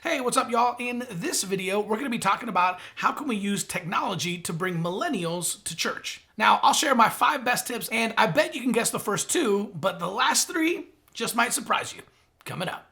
Hey, what's up, y'all? In this video, we're going to be talking about how can we use technology to bring millennials to church. Now, I'll share my 5 best tips, and I bet you can guess the first 2, but the last 3 just might surprise you. Coming up.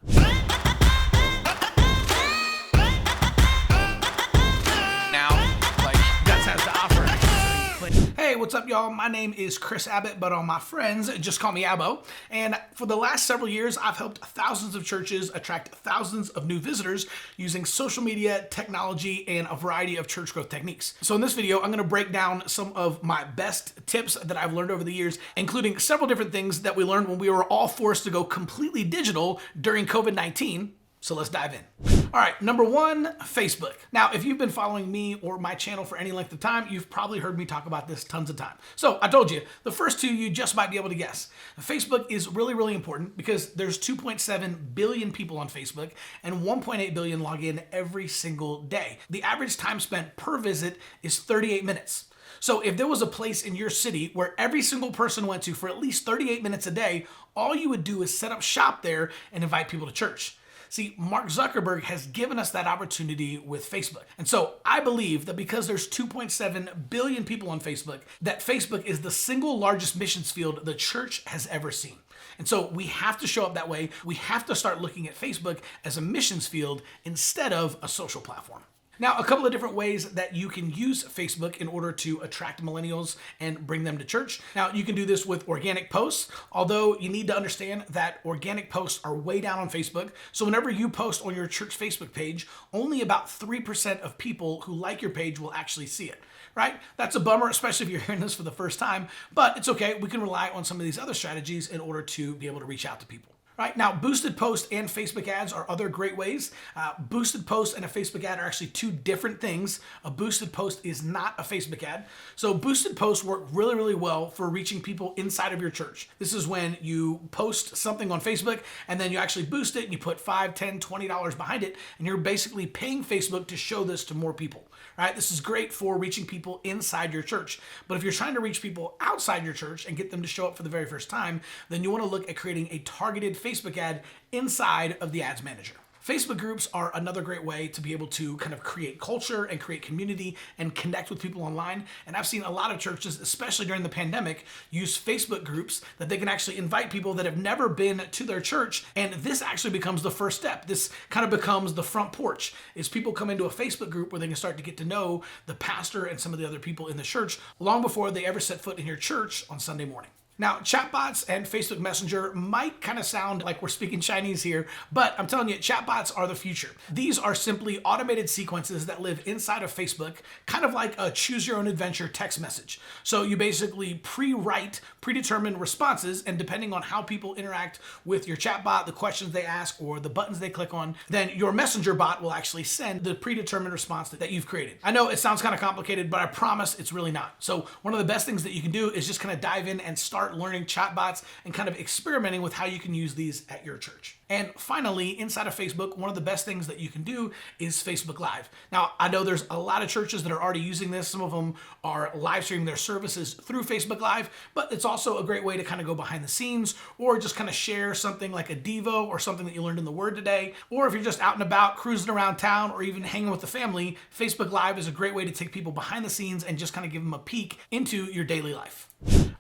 Hey, what's up, y'all? My name is Chris Abbott, but all my friends just call me Abbo. And for the last several years, I've helped thousands of churches attract thousands of new visitors using social media, technology, and a variety of church growth techniques. So in this video, I'm going to break down some of my best tips that I've learned over the years, including several different things that we learned when we were all forced to go completely digital during COVID-19. So let's dive in. All right, number 1, Facebook. Now, if you've been following me or my channel for any length of time, you've probably heard me talk about this tons of time. So I told you, the first 2 you just might be able to guess. Facebook is really, really important because there's 2.7 billion people on Facebook and 1.8 billion log in every single day. The average time spent per visit is 38 minutes. So if there was a place in your city where every single person went to for at least 38 minutes a day, all you would do is set up shop there and invite people to church. See, Mark Zuckerberg has given us that opportunity with Facebook. And so I believe that because there's 2.7 billion people on Facebook, that Facebook is the single largest missions field the church has ever seen. And so we have to show up that way. We have to start looking at Facebook as a missions field instead of a social platform. Now, a couple of different ways that you can use Facebook in order to attract millennials and bring them to church. Now, you can do this with organic posts, although you need to understand that organic posts are way down on Facebook. So whenever you post on your church Facebook page, only about 3% of people who like your page will actually see it, right? That's a bummer, especially if you're hearing this for the first time, but it's okay. We can rely on some of these other strategies in order to be able to reach out to people. Right now, boosted posts and Facebook ads are other great ways. Boosted posts and a Facebook ad are actually 2 different things. A boosted post is not a Facebook ad. So boosted posts work really, really well for reaching people inside of your church. This is when you post something on Facebook and then you actually boost it and you put $5, $10, $20 behind it, and you're basically paying Facebook to show this to more people. Right? This is great for reaching people inside your church. But if you're trying to reach people outside your church and get them to show up for the very first time, then you want to look at creating a targeted Facebook ad inside of the ads manager. Facebook groups are another great way to be able to kind of create culture and create community and connect with people online. And I've seen a lot of churches, especially during the pandemic, use Facebook groups that they can actually invite people that have never been to their church. And this actually becomes the first step. This kind of becomes the front porch, is people come into a Facebook group where they can start to get to know the pastor and some of the other people in the church long before they ever set foot in your church on Sunday morning. Now, chatbots and Facebook Messenger might kind of sound like we're speaking Chinese here, but I'm telling you, chatbots are the future. These are simply automated sequences that live inside of Facebook, kind of like a choose your own adventure text message. So you basically pre-write predetermined responses, and depending on how people interact with your chatbot, the questions they ask, or the buttons they click on, then your Messenger bot will actually send the predetermined response that you've created. I know it sounds kind of complicated, but I promise it's really not. So one of the best things that you can do is just kind of dive in and start learning chatbots and kind of experimenting with how you can use these at your church. And finally, inside of Facebook, one of the best things that you can do is Facebook Live. Now, I know there's a lot of churches that are already using this. Some of them are live streaming their services through Facebook Live, but it's also a great way to kind of go behind the scenes or just kind of share something like a Devo or something that you learned in the Word today. Or if you're just out and about cruising around town or even hanging with the family, Facebook Live is a great way to take people behind the scenes and just kind of give them a peek into your daily life.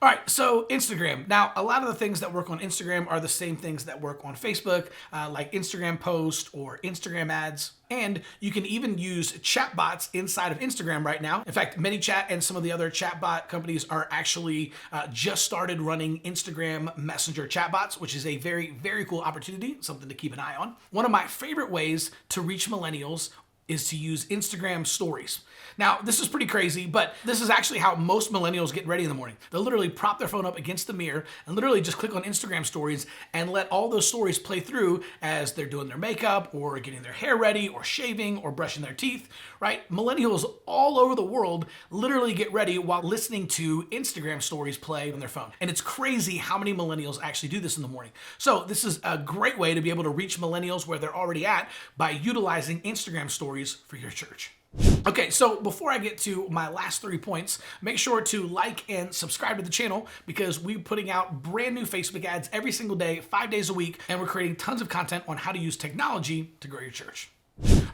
All right, so Instagram. Now, a lot of the things that work on Instagram are the same things that work on Facebook, like Instagram posts or Instagram ads. And you can even use chatbots inside of Instagram right now. In fact, ManyChat and some of the other chatbot companies are actually just started running Instagram Messenger chatbots, which is a very, very cool opportunity, something to keep an eye on. One of my favorite ways to reach millennials is to use Instagram stories. Now, this is pretty crazy, but this is actually how most millennials get ready in the morning. They'll literally prop their phone up against the mirror and literally just click on Instagram stories and let all those stories play through as they're doing their makeup or getting their hair ready or shaving or brushing their teeth, right? Millennials all over the world literally get ready while listening to Instagram stories play on their phone. And it's crazy how many millennials actually do this in the morning. So this is a great way to be able to reach millennials where they're already at by utilizing Instagram stories for your church. Okay, so before I get to my last 3 points, make sure to like and subscribe to the channel because we're putting out brand new Facebook ads every single day, 5 days a week, and we're creating tons of content on how to use technology to grow your church.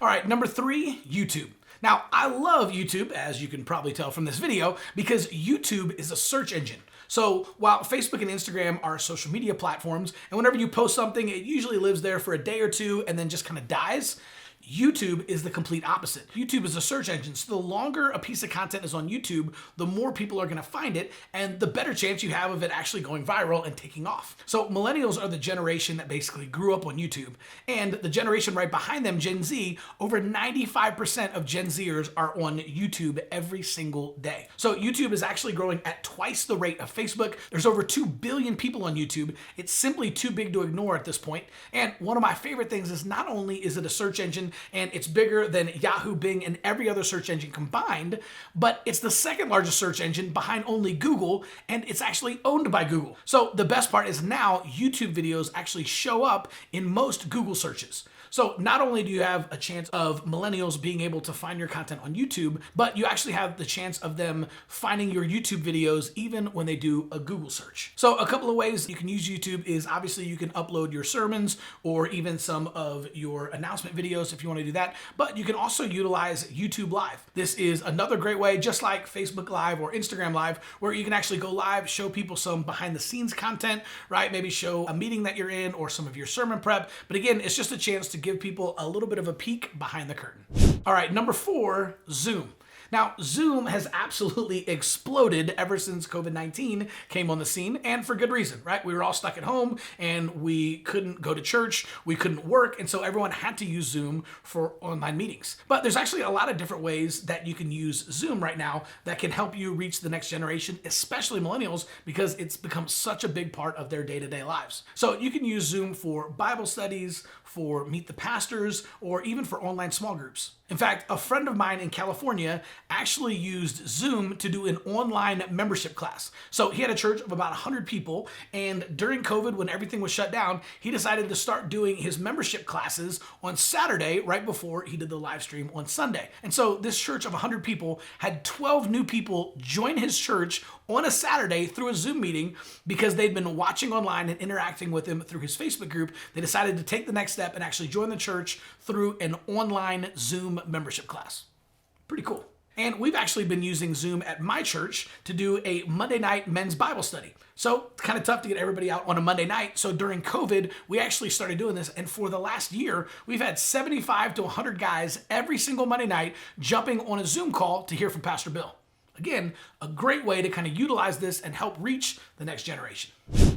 All right, number 3, YouTube. Now, I love YouTube, as you can probably tell from this video, because YouTube is a search engine. So while Facebook and Instagram are social media platforms, and whenever you post something, it usually lives there for a day or two and then just kind of dies, YouTube is the complete opposite. YouTube is a search engine, so the longer a piece of content is on YouTube, the more people are going to find it, and the better chance you have of it actually going viral and taking off. So millennials are the generation that basically grew up on YouTube, and the generation right behind them, Gen Z, over 95% of Gen Zers are on YouTube every single day. So YouTube is actually growing at twice the rate of Facebook. There's over 2 billion people on YouTube. It's simply too big to ignore at this point. And one of my favorite things is not only is it a search engine, and it's bigger than Yahoo, Bing, and every other search engine combined, but it's the second largest search engine behind only Google, and it's actually owned by Google. So the best part is now YouTube videos actually show up in most Google searches. So not only do you have a chance of millennials being able to find your content on YouTube, but you actually have the chance of them finding your YouTube videos even when they do a Google search. So a couple of ways you can use YouTube is obviously you can upload your sermons or even some of your announcement videos if you want to do that, but you can also utilize YouTube Live. This is another great way, just like Facebook Live or Instagram Live, where you can actually go live, show people some behind the scenes content, right? Maybe show a meeting that you're in or some of your sermon prep. But again, it's just a chance to give people a little bit of a peek behind the curtain. All right, number 4, Zoom. Now, Zoom has absolutely exploded ever since COVID-19 came on the scene, and for good reason, right? We were all stuck at home and we couldn't go to church, we couldn't work, and so everyone had to use Zoom for online meetings. But there's actually a lot of different ways that you can use Zoom right now that can help you reach the next generation, especially millennials, because it's become such a big part of their day-to-day lives. So you can use Zoom for Bible studies, for Meet the Pastors, or even for online small groups. In fact, a friend of mine in California actually used Zoom to do an online membership class. So he had a church of about 100 people, and during COVID, when everything was shut down, he decided to start doing his membership classes on Saturday right before he did the live stream on Sunday. And so this church of 100 people had 12 new people join his church on a Saturday through a Zoom meeting because they'd been watching online and interacting with him through his Facebook group. They decided to take the next step and actually join the church through an online Zoom membership class. Pretty cool. And we've actually been using Zoom at my church to do a Monday night men's Bible study. So it's kind of tough to get everybody out on a Monday night. So during COVID, we actually started doing this. And for the last year, we've had 75 to 100 guys every single Monday night jumping on a Zoom call to hear from Pastor Bill. Again, a great way to kind of utilize this and help reach the next generation.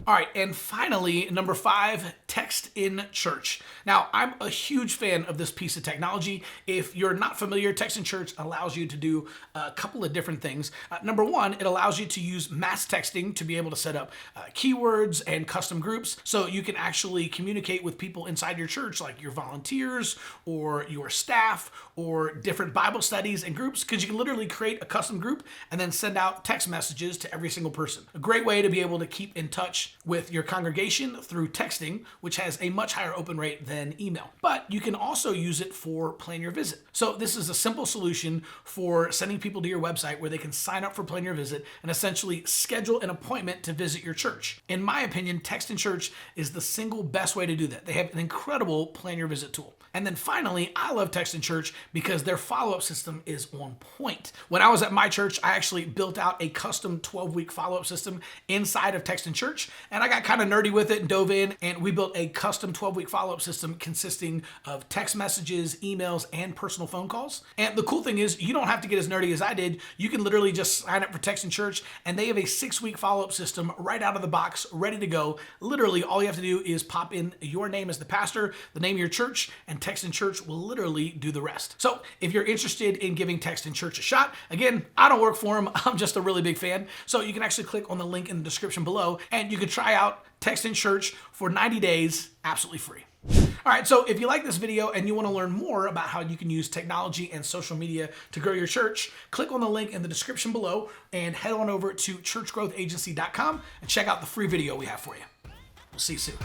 All right, and finally, number 5, text in church. Now, I'm a huge fan of this piece of technology. If you're not familiar, text in church allows you to do a couple of different things. Number 1, it allows you to use mass texting to be able to set up keywords and custom groups, so you can actually communicate with people inside your church, like your volunteers or your staff or different Bible studies and groups, because you can literally create a custom group and then send out text messages to every single person. A great way to be able to keep in touch with your congregation through texting, which has a much higher open rate than email. But you can also use it for Plan Your Visit. So this is a simple solution for sending people to your website where they can sign up for Plan Your Visit and essentially schedule an appointment to visit your church. In my opinion, text in church is the single best way to do that. They have an incredible Plan Your Visit tool. And then finally, I love Text in Church because their follow-up system is on point. When I was at my church, I actually built out a custom 12-week follow-up system inside of Text in Church, and I got kind of nerdy with it and dove in, and we built a custom 12-week follow-up system consisting of text messages, emails, and personal phone calls. And the cool thing is, you don't have to get as nerdy as I did. You can literally just sign up for Text in Church, and they have a 6-week follow-up system right out of the box, ready to go. Literally, all you have to do is pop in your name as the pastor, the name of your church, and Text in Church will literally do the rest. So if you're interested in giving Text in Church a shot, again, I don't work for them. I'm just a really big fan. So you can actually click on the link in the description below and you can try out Text in Church for 90 days, absolutely free. All right, so if you like this video and you want to learn more about how you can use technology and social media to grow your church, click on the link in the description below and head on over to churchgrowthagency.com and check out the free video we have for you. We'll see you soon.